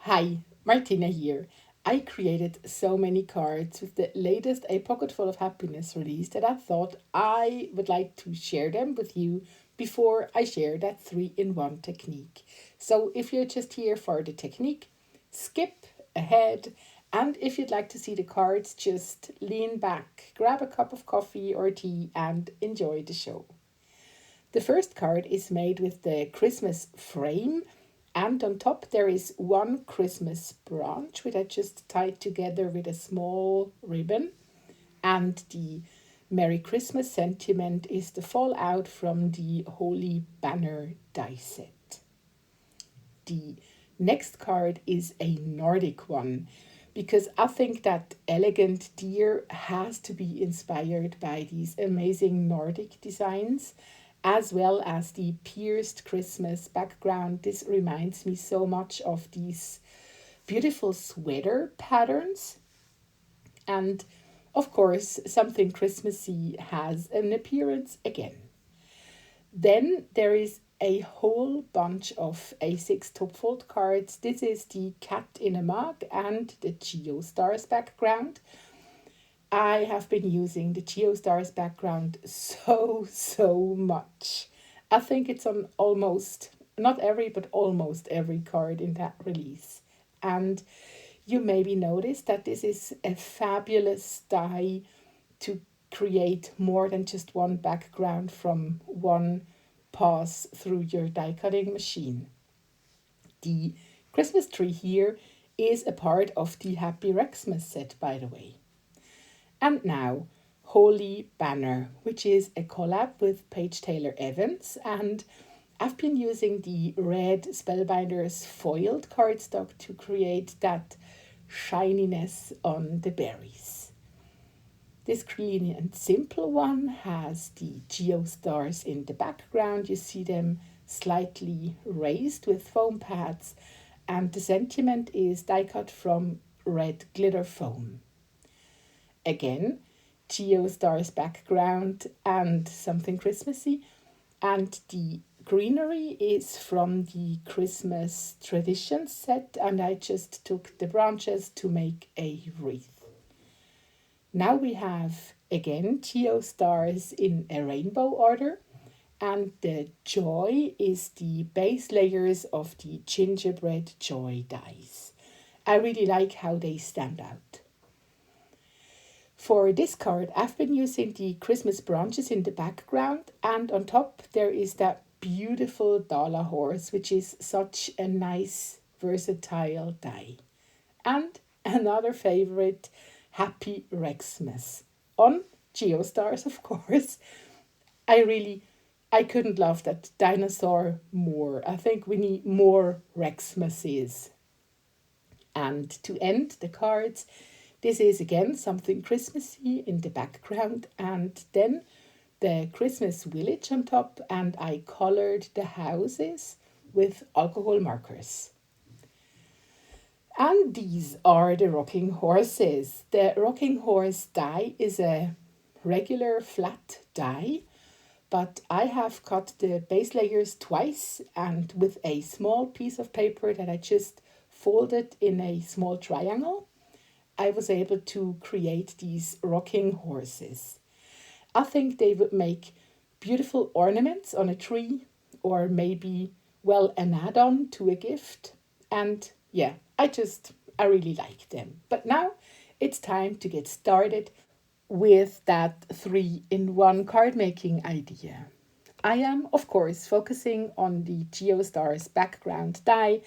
Hi, Martina here. I created so many cards with the latest A Pocket Full of Happiness release that I thought I would like to share them with you before I share that 3-in-1 technique. So if you're just here for the technique, skip ahead. And if you'd like to see the cards, just lean back, grab a cup of coffee or tea, and enjoy the show. The first card is made with the Christmas frame, and on top there is one Christmas branch which I just tied together with a small ribbon. And the Merry Christmas sentiment is the fallout from the Holy Banner die set. The next card is a Nordic one because I think that elegant deer has to be inspired by these amazing Nordic designs as well as the pierced Christmas background. This reminds me so much of these beautiful sweater patterns. And of course, something Christmassy has an appearance again. Then there is a whole bunch of A6 top fold cards. This is the cat in a mug and the Geo Stars background. I have been using the Geo Stars background so much. I think it's on almost, not every, but almost every card in that release. And you maybe noticed that this is a fabulous die to create more than just one background from one pass through your die cutting machine. The Christmas tree here is a part of the Happy Rexmas set, by the way. And now, Holy Banner, which is a collab with Paige Taylor Evans, and I've been using the red Spellbinders foiled cardstock to create that shininess on the berries. This clean and simple one has the Geo stars in the background. You see them slightly raised with foam pads, and the sentiment is die cut from red glitter foam. Again, Geo Stars background and something Christmassy. And the greenery is from the Christmas tradition set, and I just took the branches to make a wreath. Now we have again Geo Stars in a rainbow order, and the Joy is the base layers of the Gingerbread Joy dies. I really like how they stand out. For this card, I've been using the Christmas branches in the background, and on top there is that beautiful Dala Horse, which is such a nice, versatile die. And another favorite, Happy Rexmas. On Geostars, of course. I couldn't love that dinosaur more. I think we need more Rexmases. And to end the cards, this is again something Christmassy in the background, and then the Christmas village on top, and I colored the houses with alcohol markers. And these are the rocking horses. The rocking horse die is a regular flat die, but I have cut the base layers twice, and with a small piece of paper that I just folded in a small triangle, I was able to create these rocking horses. I think they would make beautiful ornaments on a tree, or maybe, well, an add on to a gift. And yeah, I really like them. But now it's time to get started with that 3-in-1 card making idea. I am, of course, focusing on the Geo Stars background die,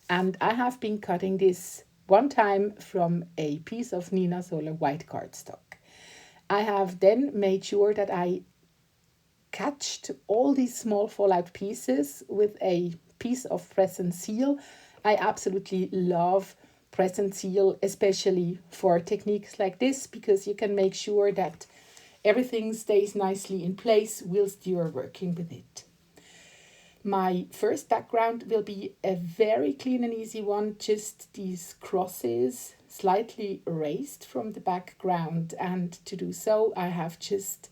and I have been cutting this one time from a piece of Nina Solar white cardstock. I have then made sure that I catched all these small fallout pieces with a piece of press and seal. I absolutely love press and seal, especially for techniques like this, because you can make sure that everything stays nicely in place whilst you are working with it. My first background will be a very clean and easy one, just these crosses slightly raised from the background, and to do so I have just,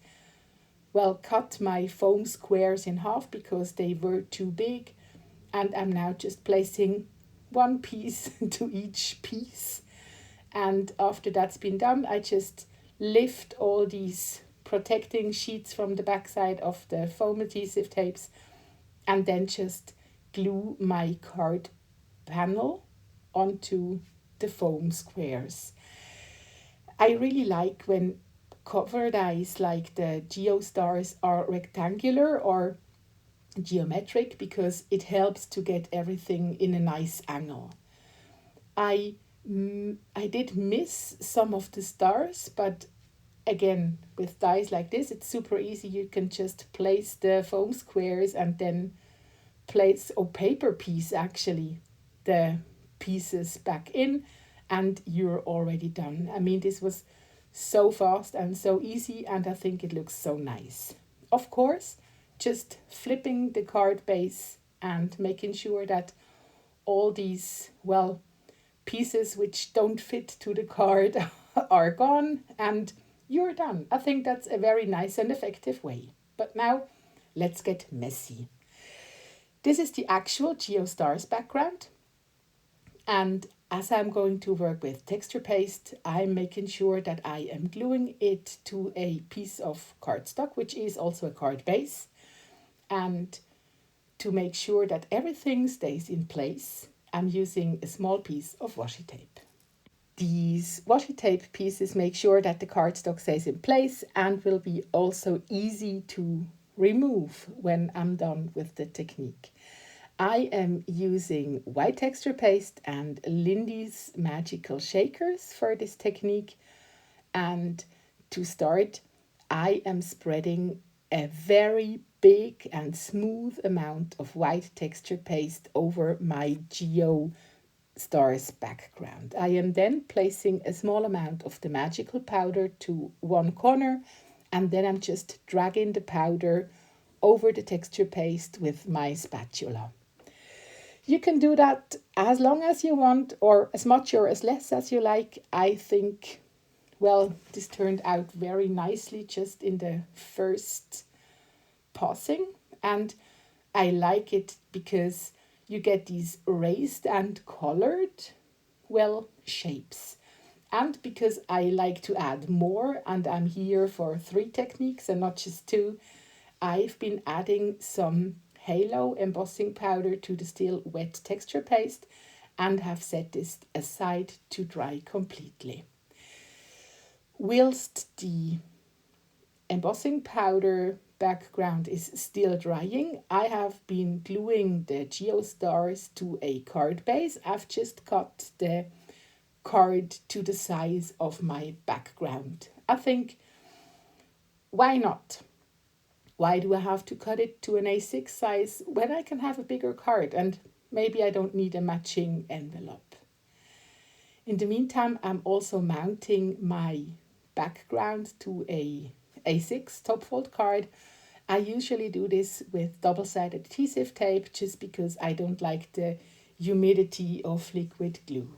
well, cut my foam squares in half because they were too big, and I'm now just placing one piece to each piece. And after that's been done, I just lift all these protecting sheets from the backside of the foam adhesive tapes and then just glue my card panel onto the foam squares. I really like when cover dies like the Geo Stars are rectangular or geometric because it helps to get everything in a nice angle. I I did miss some of the stars, but again, with dies like this, it's super easy. You can just place the foam squares and then place, or paper piece actually, the pieces back in, and you're already done. I mean, this was so fast and so easy, and I think it looks so nice. Of course, just flipping the card base and making sure that all these, well, pieces which don't fit to the card are gone and you're done. I think that's a very nice and effective way. But now let's get messy. This is the actual Geo Stars background, and as I'm going to work with texture paste, I'm making sure that I am gluing it to a piece of cardstock, which is also a card base, and to make sure that everything stays in place, I'm using a small piece of washi tape. These washi tape pieces make sure that the cardstock stays in place and will be also easy to remove when I'm done with the technique. I am using white texture paste and Lindy's magical shakers for this technique. And to start, I am spreading a very big and smooth amount of white texture paste over my Geo Stars background. I am then placing a small amount of the magical powder to one corner, and then I'm just dragging the powder over the texture paste with my spatula. You can do that as long as you want, or as much or as less as you like. I think, well, this turned out very nicely just in the first passing, and I like it because you get these raised and colored, well, shapes. And because I like to add more, and I'm here for 3 techniques and not just 2, I've been adding some halo embossing powder to the still wet texture paste and have set this aside to dry completely. Whilst the embossing powder background is still drying, I have been gluing the Geo Stars to a card base. I've just cut the card to the size of my background. I think, why not? Why do I have to cut it to an A6 size when I can have a bigger card and maybe I don't need a matching envelope? In the meantime, I'm also mounting my background to a A6 top fold card. I usually do this with double-sided adhesive tape just because I don't like the humidity of liquid glue.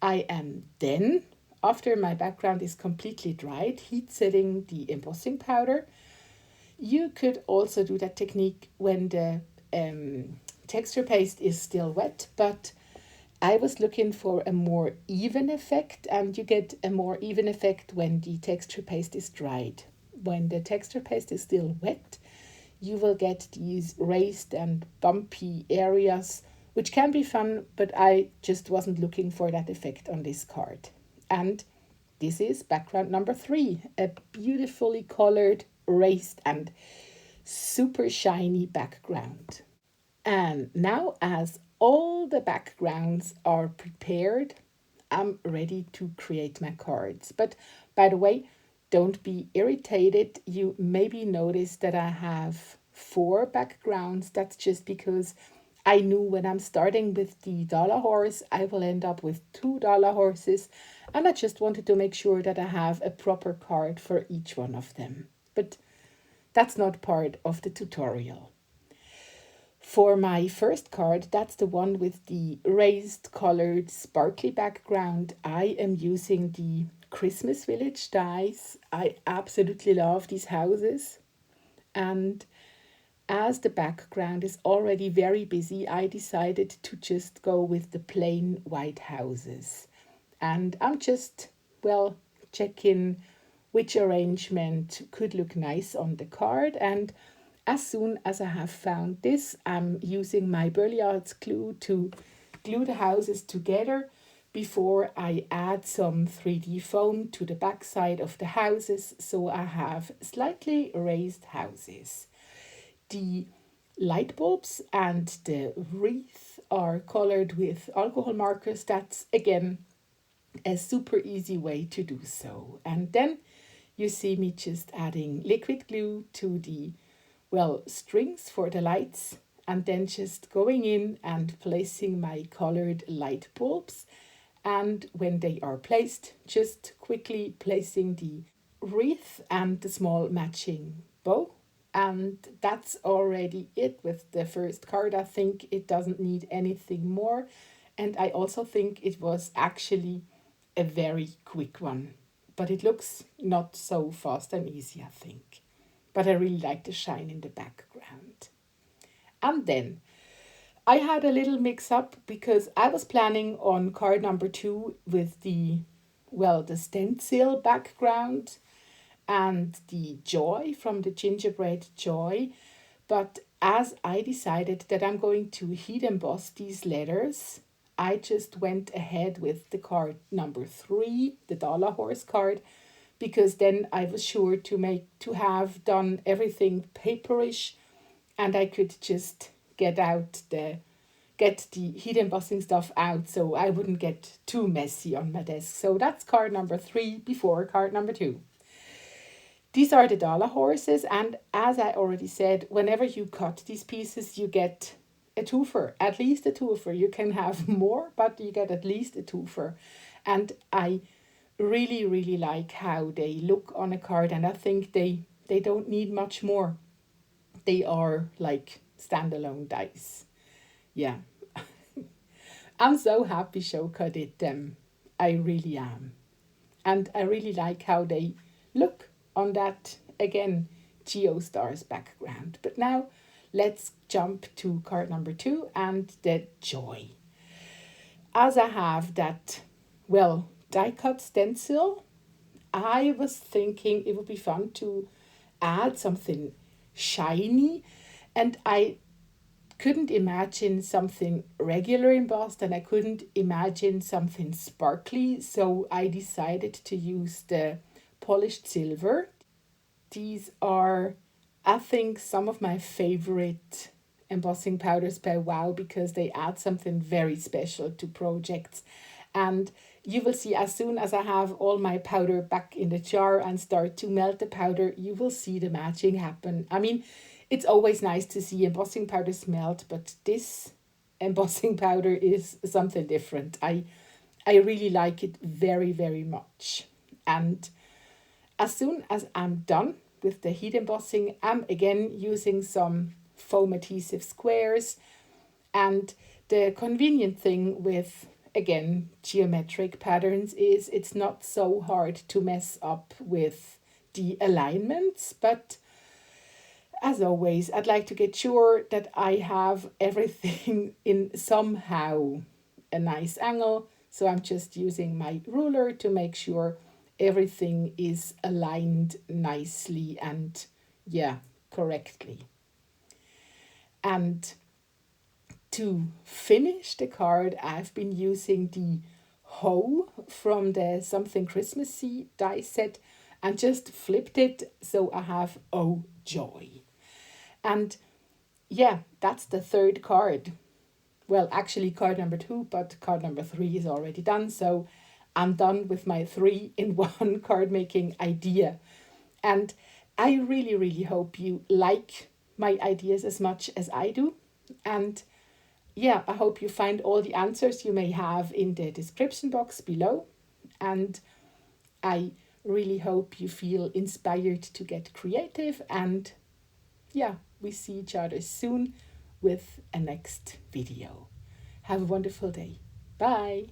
I am then, after my background is completely dried, heat setting the embossing powder. You could also do that technique when the texture paste is still wet, but I was looking for a more even effect, and you get a more even effect when the texture paste is dried. When the texture paste is still wet, you will get these raised and bumpy areas, which can be fun, but I just wasn't looking for that effect on this card. And this is background number 3, a beautifully colored, raised and super shiny background. And now, as all the backgrounds are prepared, I'm ready to create my cards. But by the way, don't be irritated. You maybe noticed that I have 4 backgrounds. That's just because I knew when I'm starting with the Dala Horse, I will end up with 2 Dala Horses. And I just wanted to make sure that I have a proper card for each one of them. But that's not part of the tutorial. For my first card, that's the one with the raised, colored, sparkly background, I am using the Christmas Village dies. I absolutely love these houses. And as the background is already very busy, I decided to just go with the plain white houses. And I'm just, well, checking which arrangement could look nice on the card. And as soon as I have found this, I'm using my Burley Arts glue to glue the houses together before I add some 3D foam to the backside of the houses, so I have slightly raised houses. The light bulbs and the wreath are colored with alcohol markers. That's again a super easy way to do so. And then you see me just adding liquid glue to the, well, strings for the lights, and then just going in and placing my colored light bulbs. And when they are placed, just quickly placing the wreath and the small matching bow. And that's already it with the first card. I think it doesn't need anything more. And I also think it was actually a very quick one. But it looks not so fast and easy, I think. But I really like the shine in the background. And then I had a little mix up because I was planning on card number 2 with the, well, the stencil background and the joy from the Gingerbread Joy. But as I decided that I'm going to heat emboss these letters, I just went ahead with the card number 3, the Dala Horse card, because then I was sure to have done everything paperish, and I could just get the heat embossing stuff out so I wouldn't get too messy on my desk. So that's card number 3 before card number 2. These are the Dala horses, and as I already said, whenever you cut these pieces, you get a twofer, at least a twofer. You can have more, but you get at least a twofer. And I really, really like how they look on a card, and I think they don't need much more. They are like standalone dice. Yeah. I'm so happy Shoka did them. I really am. And I really like how they look on that, again, Geo Stars background. But now let's jump to card number 2 and the joy. As I have that, well, die cut stencil, I was thinking it would be fun to add something shiny, and I couldn't imagine something regular embossed and I couldn't imagine something sparkly, so I decided to use the polished silver. These are, I think, some of my favorite embossing powders by Wow because they add something very special to projects. And you will see as soon as I have all my powder back in the jar and start to melt the powder, you will see the matching happen. I mean, it's always nice to see embossing powders melt, but this embossing powder is something different. I really like it very, very much. And as soon as I'm done with the heat embossing, I'm again using some foam adhesive squares. And the convenient thing with, again, geometric patterns is it's not so hard to mess up with the alignments, but as always, I'd like to get sure that I have everything in somehow a nice angle. So I'm just using my ruler to make sure everything is aligned nicely and, yeah, correctly. And to finish the card, I've been using the hoe from the Something Christmassy die set and just flipped it so I have Oh Joy. And yeah, that's the third card. Well, actually card number 2, but card number 3 is already done. So I'm done with my 3-in-1 card making idea. And I really, really hope you like my ideas as much as I do. And yeah, I hope you find all the answers you may have in the description box below. And I really hope you feel inspired to get creative. And yeah, we see each other soon with a next video. Have a wonderful day. Bye.